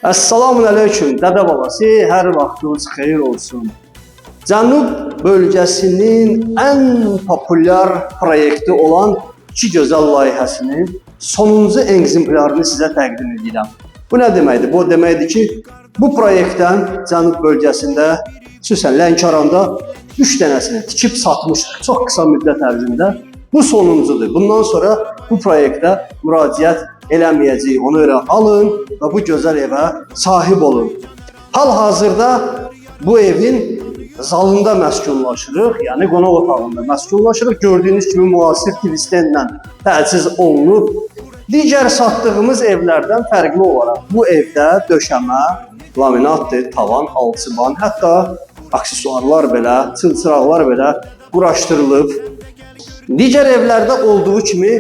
Esselamun aleyküm, dədə babası, hər vaxtınız xeyir olsun. Cənub bölgəsinin ən populyar proyekti olan İki Gözəl layihəsinin sonuncu egzemplarını sizə təqdim edirəm. Bu nə deməkdir? Bu deməkdir ki, bu proyektdən Cənub bölgəsində, xüsusən Lənkəranda 3 dənəsini tikib satmışıq çox qısa müddət ərzində. Bu sonuncudur. Bundan sonra bu proyektə müraciət eləməyəcəyik. Onu öyrə alın və bu gözəl evə sahib olun. Hal-hazırda bu evin zalında məskunlaşırıq, yəni qonaq otağında məskunlaşırıq. Gördüyünüz kimi müasir tvistlərlə təchiz olunub. Digər satdığımız evlərdən fərqli olaraq bu evdə döşəmə, laminatdır, tavan, alçıban, hətta aksesuarlar belə, çılçıraqlar belə quraşdırılıb. Digər evlərdə olduğu kimi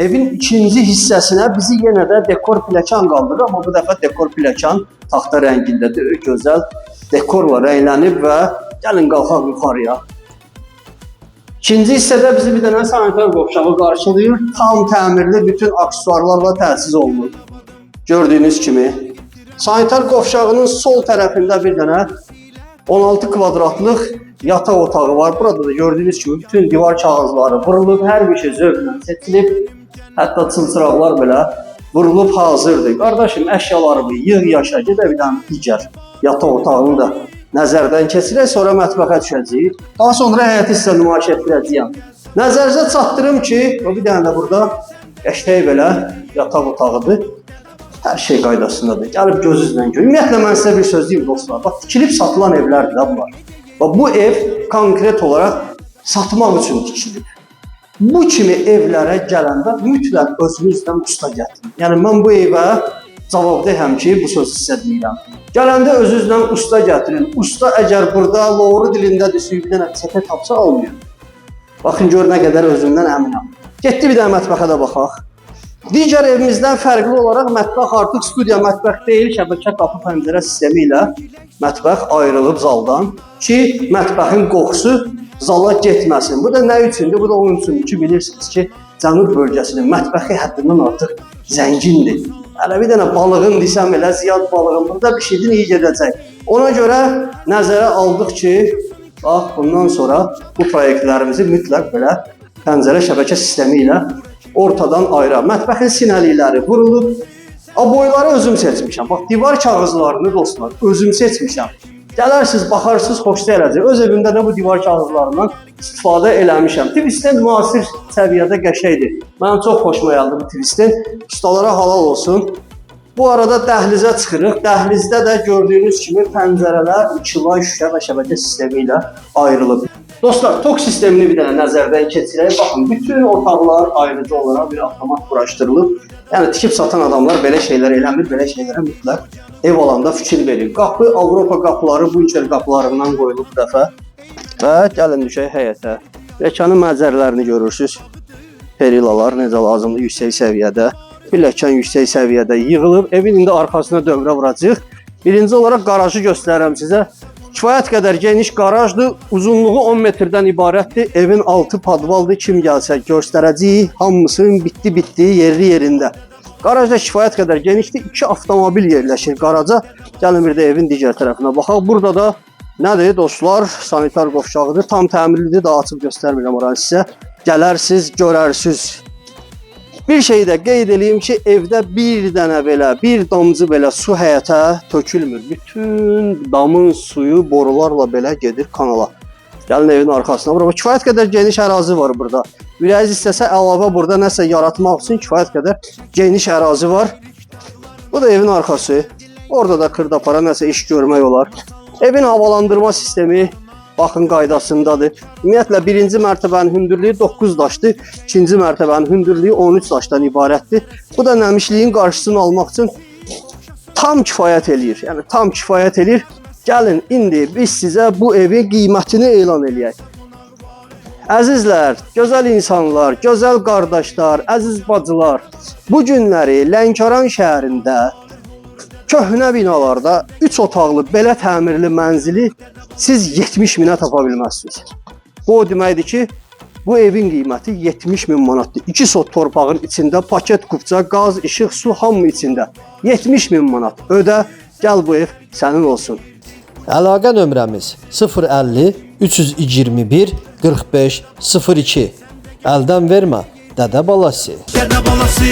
evin ikinci hissəsinə bizi yenə də dekor pləkan qaldırır, amma bu dəfə dekor pləkan taxta rəngindədir, gözəl dekorla rənglənib və gəlin qalxaq yuxarıya. İkinci hissədə bizi bir dənə sanitar qovşağı qarşılayır, tam təmirli bütün aksesuarlarla təchiz olunur. Gördüyünüz kimi sanitar qovşağının sol tərəfində bir dənə 16 kvadratlıq yataq otağı var. Burada da gördüyünüz kimi bütün divar kağızları vurulub, hər bir şey zövqlə seçilib. Hətta çılçıraqlar belə vurulub hazırdır. Qardaşım, əşyalarımı yığ yaşa, gedə bir dənə digər yataq otağını da nəzərdən keçirək, sonra mətbəxə düşəcəyik. Daha sonra həyat hissə nümayiş etdirəcəyəm. Nəzərinizə çatdırım ki, bir dənə də burada qəşəng belə yataq otağıdır. Hər şey qaydasındadır. Gəlib gözünüzlə görün. Ümumiyyətlə mən sizə bir söz deyim dostlar. Bax, tikilib satılan evlərdir də bunlar. Bu ev konkret olaraq satmaq üçün tikilib. Bu kimi evlərə gələndə mütləq özünüzdən usta gətirin. Yəni mən bu evə cavabdehəm ki, bu sözü sizə deyirəm. Gələndə özünüzdən usta gətirin. Usta əgər burada loğru dilindədir, bir dənə çəkə tapsa almıyor. Baxın gör nə qədər özümdən əminəm. Getdi bir dənə mətbəxə də baxaq. Digər evimizdən fərqli olaraq mətbəx artıq studiya mətbəx deyil, şəbəkə qapı pəncərə sistemi ilə mətbəx ayrılıb zaldan ki, mətbəxin qoxusu zala getməsin. Bu da nə üçündür? Bu da onun üçündür ki, bilirsiniz ki, Cənub bölgəsinin mətbəxi həddindən artıq zəngindir. Hələ bir dənə balığın desəm elə, ziyad balığın burada bir şeydən iyi gedəcək. Ona görə nəzərə aldıq ki, bax, bundan sonra bu proyektlərimizi mütləq belə pəncərə şəbəkə sistemi ilə ortadan ayıra. Mətbəxin sinəlikləri vurulub. Boyları özüm seçmişəm. Bax, divar kağızlarını dostlar, özüm seçmişəm. Gələrsiniz, baxarsınız, xoşda eləcək. Öz evimdə də bu divar kağızlarından istifadə eləmişəm. Tvisten müasir səviyyədə qəşəngdir. Mənim çox xoşuma gəldi bu tvisten. Ustalara halal olsun. Bu arada dəhlizə çıxırıq. Dəhlizdə də gördüyünüz kimi pəncərələr ikilay şüşə və şəbəkə sistemi ilə ayrılıb. Dostlar, tok sistemini bir dənə nəzərdən keçirək. Baxın, bütün otaqlar ayrıca olaraq bir avtomat quraşdırılıb. Yəni, tikib satan adamlar belə şeylər eləmir, belə şeylərə mütləq ev alanda fikir verir. Qapı, Avropa qapıları bunker qapılarından qoyulub bu dəfə. Və gəlin düşək həyətə. Pilləkənin mənzərələrini görürsünüz. Perilalar necə lazımdır, yüksək səviyyədə. Pilləkən yüksək səviyyədə yığılıb. Evin indi arxasına dövrə vuracaq. Birinci olaraq qarajı göstərirəm sizə. Kifayət qədər geniş qarajdır, uzunluğu 10 metrdən ibarətdir, evin altı padvaldır, kim gəlsə göstərəcəyik, hamısının bitdi yerli yerində. Qaraj da kifayət qədər genişdir, 2 avtomobil yerləşir qaraja. Gəlin bir də evin digər tərəfinə baxaq. Burada da nədir dostlar, sanitar qovşağıdır, tam təmirlidir, daha açıb göstərmirəm oranı sizə. Gələrsiniz, görərsiniz. Bir şey də qeyd edeyim ki, evdə bir dənə belə, bir damcı belə su həyətə tökülmür. Bütün damın suyu borularla belə gedir kanala. Gəlin evin arxasına. Burada kifayət qədər geniş ərazi var burada. Ürəyiniz istəsə əlavə burada nəsə yaratmaq üçün kifayət qədər geniş ərazi var. Bu da evin arxası. Orada da xırdapara nəsə iş görmək olar. Evin havalandırma sistemi baxın qaydasındadır. Ümumiyyətlə, birinci mərtəbənin hündürlüyü 9 daşdır, ikinci mərtəbənin hündürlüyü 13 daşdan ibarətdir. Bu da nəmişliyin qarşısını almaq üçün tam kifayət eləyir. Yəni, tam kifayət eləyir. Gəlin, indi biz sizə bu evin qiymətini elan eləyək. Əzizlər, gözəl insanlar, gözəl qardaşlar, əziz bacılar, bu günləri Lənkəran şəhərində köhnə binalarda 3 otaqlı belə təmirli mənzili siz 70 minə tapa bilməzsiniz. Bu o deməkdir ki, bu evin qiyməti 70 min manatdır. 2 sot torpağın içində paket kupça, qaz, işıq, su hamı içində. 70 min manat ödə, Gəl bu ev sənin olsun. Əlaqə nömrəmiz 050 321 45 02. Əldən vermə, dədə balası. Dədə balası.